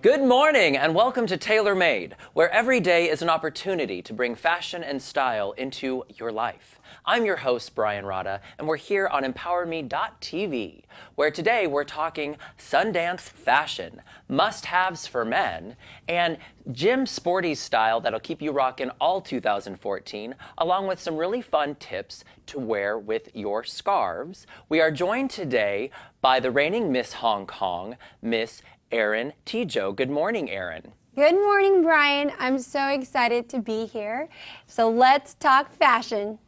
Good morning and welcome to Tailor Made, where every day is an opportunity to bring fashion and style into your life. I'm your host, Brian Rada, and we're here on EmpowerMe.tv, where today we're talking Sundance fashion, must-haves for men, and gym sporty style that'll keep you rocking all 2014, along with some really fun tips to wear with your scarves. We are joined today by the reigning Miss Hong Kong, Miss Erin Tcba. Good morning, Erin. Good morning, Brian. I'm so excited to be here. So let's talk fashion.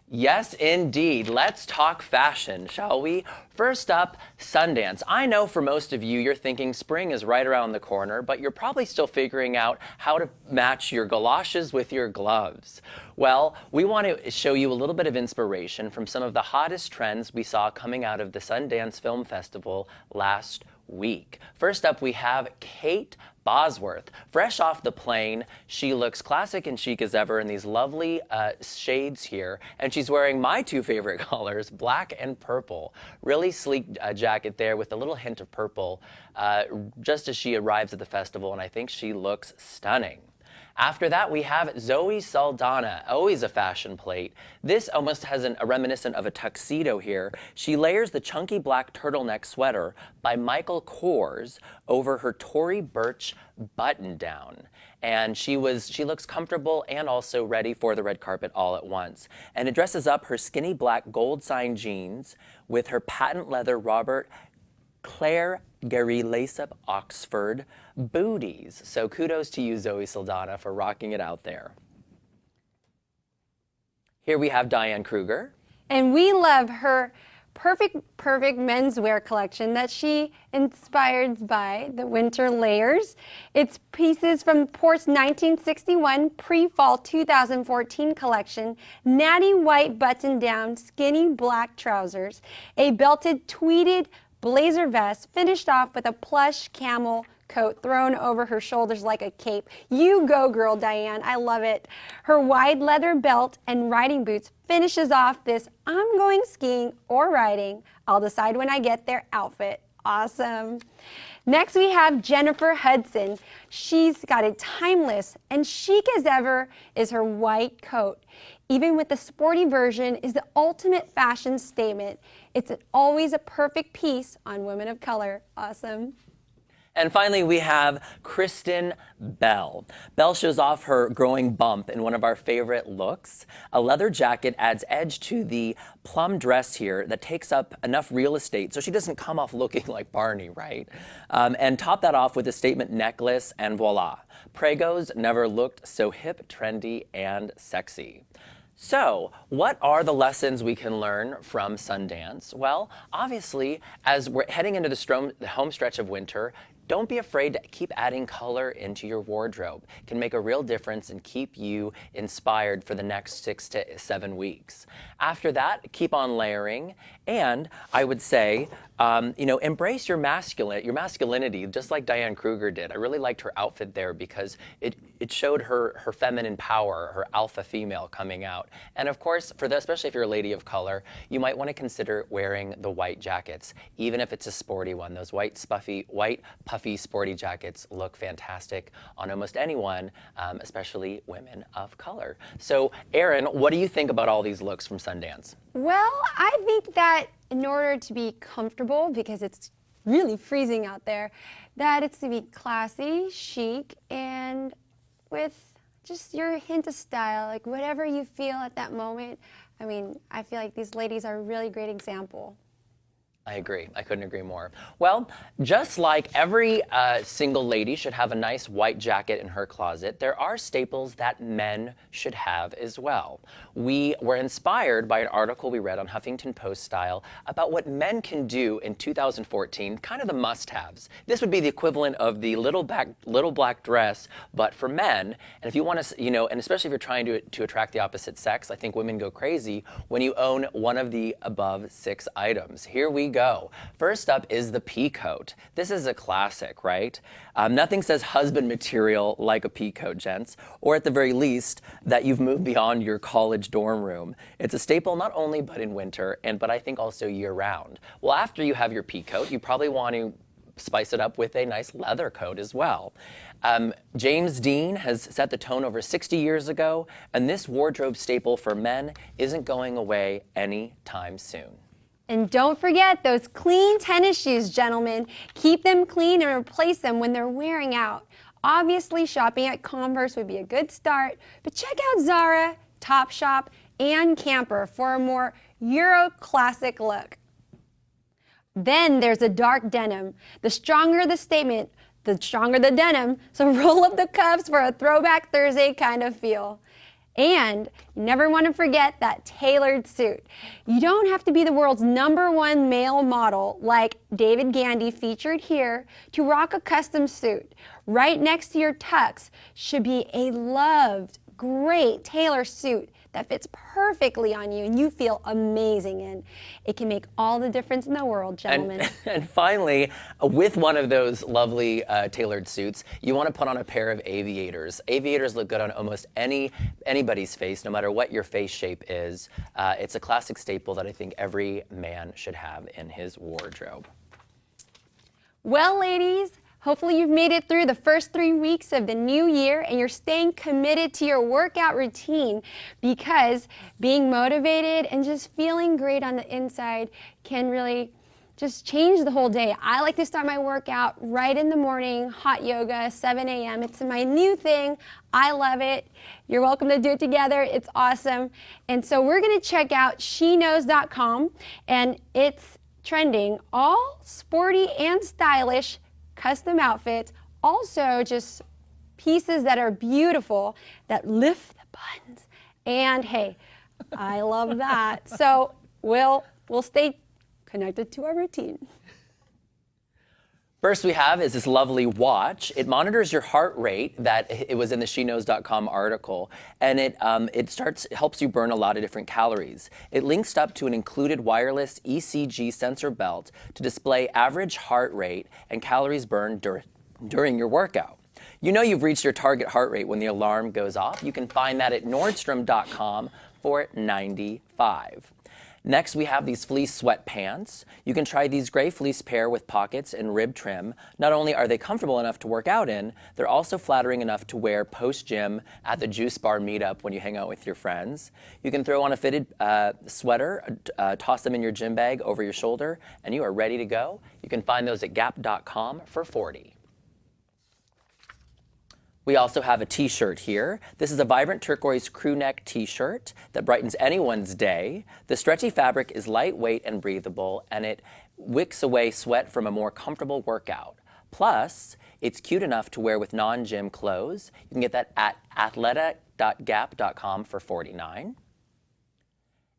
Yes, indeed. Let's talk fashion, shall we? First up, Sundance. I know for most of you, you're thinking spring is right around the corner, but you're probably still figuring out how to match your galoshes with your gloves. Well, we want to show you a little bit of inspiration from some of the hottest trends we saw coming out of the Sundance Film Festival last week. First up, we have Kate Bosworth. Fresh off the plane, she looks classic and chic as ever in these lovely shades here, and she's wearing my two favorite colors, black and purple. Really sleek jacket there with a little hint of purple just as she arrives at the festival, and I think she looks stunning. After that, we have Zoe Saldana, always a fashion plate. This almost has a reminiscent of a tuxedo here. She layers the chunky black turtleneck sweater by Michael Kors over her Tory Burch button-down. And she looks comfortable and also ready for the red carpet all at once. And it dresses up her skinny black gold sign jeans with her patent leather Robert Claire Gary lace-up Oxford booties. So kudos to you, Zoe Saldana, for rocking it out there. Here we have Diane Kruger. And we love her perfect menswear collection that she inspired by the winter layers. It's pieces from Port's 1961 pre-fall 2014 collection, natty white button-down, skinny black trousers, a belted tweeded blazer vest finished off with a plush camel coat thrown over her shoulders like a cape. You go, girl, Diane. I love it. Her wide leather belt and riding boots finishes off this I'm going skiing or riding, I'll decide when I get there outfit. Awesome. Next we have Jennifer Hudson. She's got a timeless and chic as ever is her white coat. Even with the sporty version is the ultimate fashion statement. It's always a perfect piece on women of color. Awesome. And finally, we have Kristen Bell. Bell shows off her growing bump in one of our favorite looks. A leather jacket adds edge to the plum dress here that takes up enough real estate so she doesn't come off looking like Barney, right? And top that off with a statement necklace, and voila. Pregos never looked so hip, trendy, and sexy. So, what are the lessons we can learn from Sundance? Well, obviously, as we're heading into the home stretch of winter, don't be afraid to keep adding color into your wardrobe. It can make a real difference and keep you inspired for the next 6 to 7 weeks. After that, keep on layering, and I would say, embrace your masculinity, just like Diane Kruger did. I really liked her outfit there because it showed her feminine power, her alpha female coming out. And of course, especially if you're a lady of color, you might want to consider wearing the white jackets, even if it's a sporty one. Those white puffy sporty jackets look fantastic on almost anyone, especially women of color. So, Erin, what do you think about all these looks from Sundance? Well, I think that in order to be comfortable, because it's really freezing out there, that it's to be classy, chic, and with just your hint of style, like whatever you feel at that moment. I mean, I feel like these ladies are a really great example. I agree. I couldn't agree more. Well, just like every single lady should have a nice white jacket in her closet, there are staples that men should have as well. We were inspired by an article we read on Huffington Post Style about what men can do in 2014, kind of the must-haves. This would be the equivalent of the little black dress, but for men. And if you want to, and especially if you're trying to attract the opposite sex, I think women go crazy when you own one of the above 6 items. Here we go. First up is the pea coat. This is a classic, right? Nothing says husband material like a pea coat, gents, or at the very least that you've moved beyond your college dorm room. It's a staple not only but in winter, but I think also year round. Well, after you have your pea coat, you probably want to spice it up with a nice leather coat as well. James Dean has set the tone over 60 years ago, and this wardrobe staple for men isn't going away anytime soon. And don't forget those clean tennis shoes, gentlemen. Keep them clean and replace them when they're wearing out. Obviously, shopping at Converse would be a good start, but check out Zara, Topshop, and Camper for a more Euro classic look. Then there's a dark denim. The stronger the statement, the stronger the denim, so roll up the cuffs for a Throwback Thursday kind of feel. And you never want to forget that tailored suit. You don't have to be the world's #1 male model like David Gandy featured here to rock a custom suit. Right next to your tux should be a loved, great tailor suit that fits perfectly on you and you feel amazing in. It can make all the difference in the world, gentlemen. And finally, with one of those lovely tailored suits, you want to put on a pair of aviators. Aviators look good on almost anybody's face, no matter what your face shape is. It's a classic staple that I think every man should have in his wardrobe. Well, ladies, hopefully you've made it through the first 3 weeks of the new year and you're staying committed to your workout routine, because being motivated and just feeling great on the inside can really just change the whole day. I like to start my workout right in the morning, hot yoga, 7 a.m. It's my new thing. I love it. You're welcome to do it together. It's awesome. And so we're going to check out sheknows.com, and it's trending all sporty and stylish custom outfits, also just pieces that are beautiful, that lift the buttons. And hey, I love that. So we'll stay connected to our routine. First we have is this lovely watch. It monitors your heart rate. That it was in the sheknows.com article, and it helps you burn a lot of different calories. It links up to an included wireless ECG sensor belt to display average heart rate and calories burned during your workout. You know you've reached your target heart rate when the alarm goes off. You can find that at Nordstrom.com for $95. Next, we have these fleece sweatpants. You can try these gray fleece pair with pockets and rib trim. Not only are they comfortable enough to work out in, they're also flattering enough to wear post-gym at the juice bar meetup when you hang out with your friends. You can throw on a fitted sweater, toss them in your gym bag over your shoulder, and you are ready to go. You can find those at Gap.com for $40. We also have a t-shirt here. This is a vibrant turquoise crew neck t-shirt that brightens anyone's day. The stretchy fabric is lightweight and breathable, and it wicks away sweat from a more comfortable workout. Plus, it's cute enough to wear with non-gym clothes. You can get that at athleta.gap.com for $49.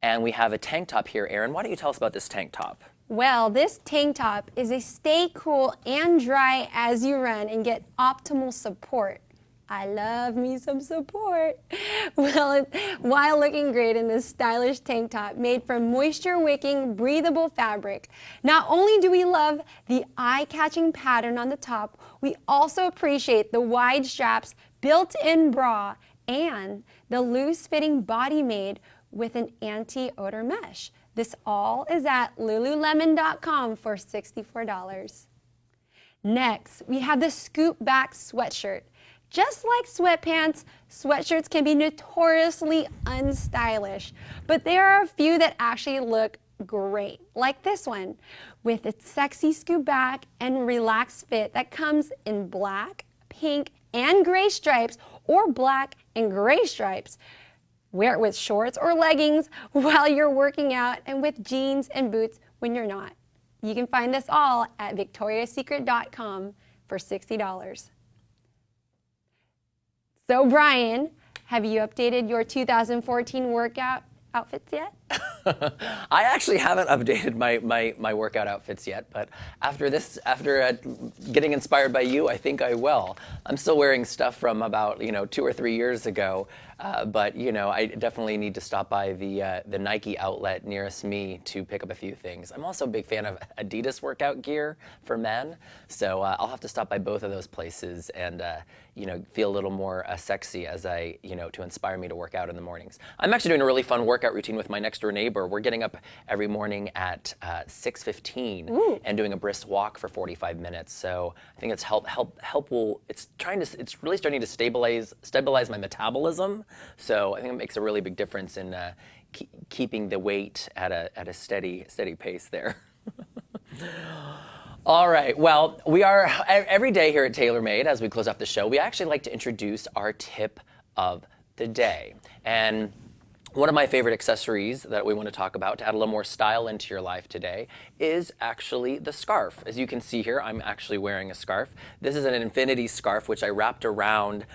And we have a tank top here. Erin, why don't you tell us about this tank top? Well, this tank top is a stay cool and dry as you run and get optimal support. I love me some support. Well, while looking great in this stylish tank top made from moisture-wicking, breathable fabric. Not only do we love the eye-catching pattern on the top, we also appreciate the wide straps, built-in bra, and the loose-fitting body made with an anti-odor mesh. This all is at lululemon.com for $64. Next, we have the scoop back sweatshirt. Just like sweatpants, sweatshirts can be notoriously unstylish, but there are a few that actually look great, like this one, with its sexy scoop back and relaxed fit that comes in black, pink, and gray stripes, or black and gray stripes. Wear it with shorts or leggings while you're working out, and with jeans and boots when you're not. You can find this all at victoriassecret.com for $60. So Brian, have you updated your 2014 workout outfits yet? I actually haven't updated my workout outfits yet, but after getting inspired by you, I think I will. I'm still wearing stuff from about 2 or 3 years ago, but I definitely need to stop by the Nike outlet nearest me to pick up a few things. I'm also a big fan of Adidas workout gear for men, so I'll have to stop by both of those places and feel a little more sexy as to inspire me to work out in the mornings. I'm actually doing a really fun workout routine with my next door neighbor. We're getting up every morning at 6:15 and doing a brisk walk for 45 minutes. So I think it's it's really starting to stabilize my metabolism. So I think it makes a really big difference in keeping the weight at a steady pace there. All right, well, we are every day here at TaylorMade, as we close off the show, we actually like to introduce our tip of the day. And one of my favorite accessories that we want to talk about to add a little more style into your life today is actually the scarf. As you can see here, I'm actually wearing a scarf. This is an infinity scarf which I wrapped around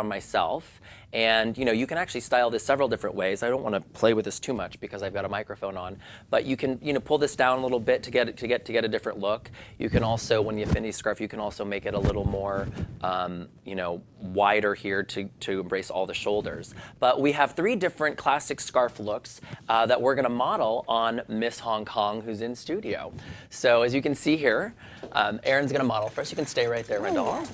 myself. And you can actually style this several different ways. I don't want to play with this too much because I've got a microphone on, but you can pull this down a little bit to get a different look. You can also, when the infinity scarf, you can also make it a little more wider here to embrace all the shoulders. But we have 3 different classic scarf looks that we're going to model on Miss Hong Kong, who's in studio. So as you can see here, Erin's going to model first. You can stay right there, my doll.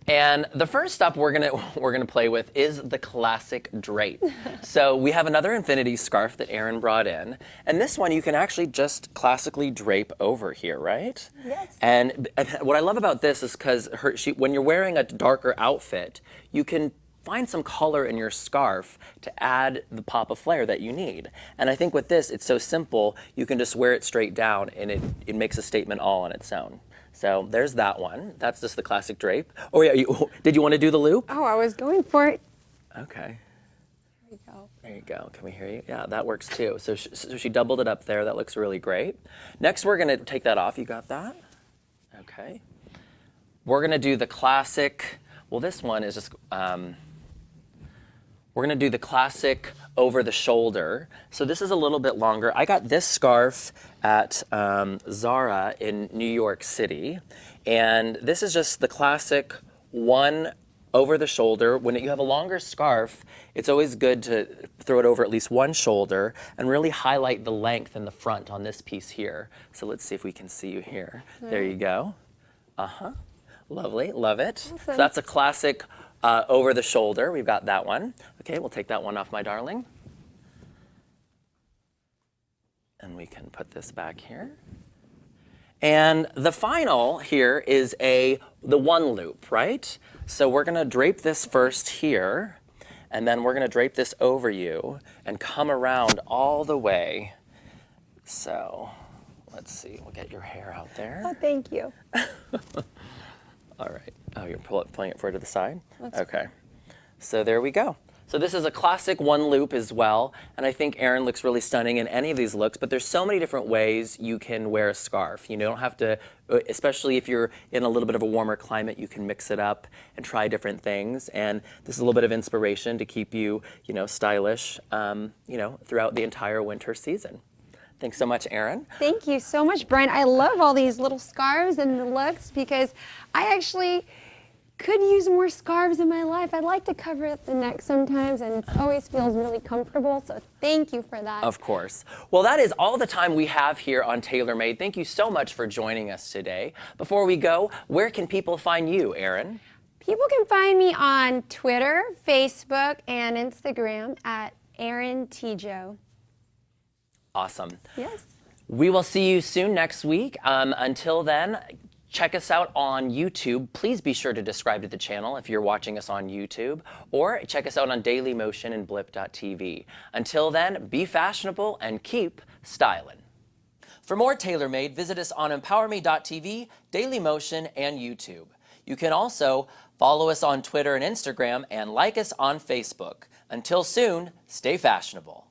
And the first up we're gonna play with is the classic drape. So we have another infinity scarf that Erin brought in, and this one you can actually just classically drape over here, right? Yes. And what I love about this is because when you're wearing a darker outfit, you can find some color in your scarf to add the pop of flair that you need. And I think with this, it's so simple. You can just wear it straight down, and it makes a statement all on its own. So there's that one. That's just the classic drape. Oh yeah, did you want to do the loop? Oh, I was going for it. Okay. There you go. There you go. Can we hear you? Yeah, that works too. So she doubled it up there. That looks really great. Next, we're going to take that off. You got that? Okay. We're going to do the classic. Well, this one is just. We're going to do the classic over the shoulder. So this is a little bit longer. I got this scarf at Zara in New York City. And this is just the classic one over the shoulder. When you have a longer scarf, it's always good to throw it over at least one shoulder and really highlight the length in the front on this piece here. So let's see if we can see you here. There you go. Uh-huh. Lovely. Love it. Awesome. So that's a classic over the shoulder. We've got that one. Okay, we'll take that one off, my darling. And we can put this back here. And the final here is the one loop, right? So we're going to drape this first here, and then we're going to drape this over you and come around all the way. So let's see. We'll get your hair out there. Oh, thank you. All right. Oh, you're pulling it further to the side? That's okay. So there we go. So this is a classic one loop as well, and I think Erin looks really stunning in any of these looks, but there's so many different ways you can wear a scarf. You don't have to, especially if you're in a little bit of a warmer climate, you can mix it up and try different things, and this is a little bit of inspiration to keep you, stylish, throughout the entire winter season. Thanks so much, Erin. Thank you so much, Brian. I love all these little scarves and the looks because I actually could use more scarves in my life. I like to cover at the neck sometimes, and it always feels really comfortable, so thank you for that. Of course. Well, that is all the time we have here on TaylorMade. Thank you so much for joining us today. Before we go, where can people find you, Erin? People can find me on Twitter, Facebook, and Instagram at Erin Tcba. Awesome. Yes. We will see you soon next week. Until then, check us out on YouTube. Please be sure to subscribe to the channel if you're watching us on YouTube, or check us out on Dailymotion and blip.tv. Until then, be fashionable and keep styling. For more TaylorMade, visit us on empowerme.tv, Dailymotion, and YouTube. You can also follow us on Twitter and Instagram and like us on Facebook. Until soon, stay fashionable.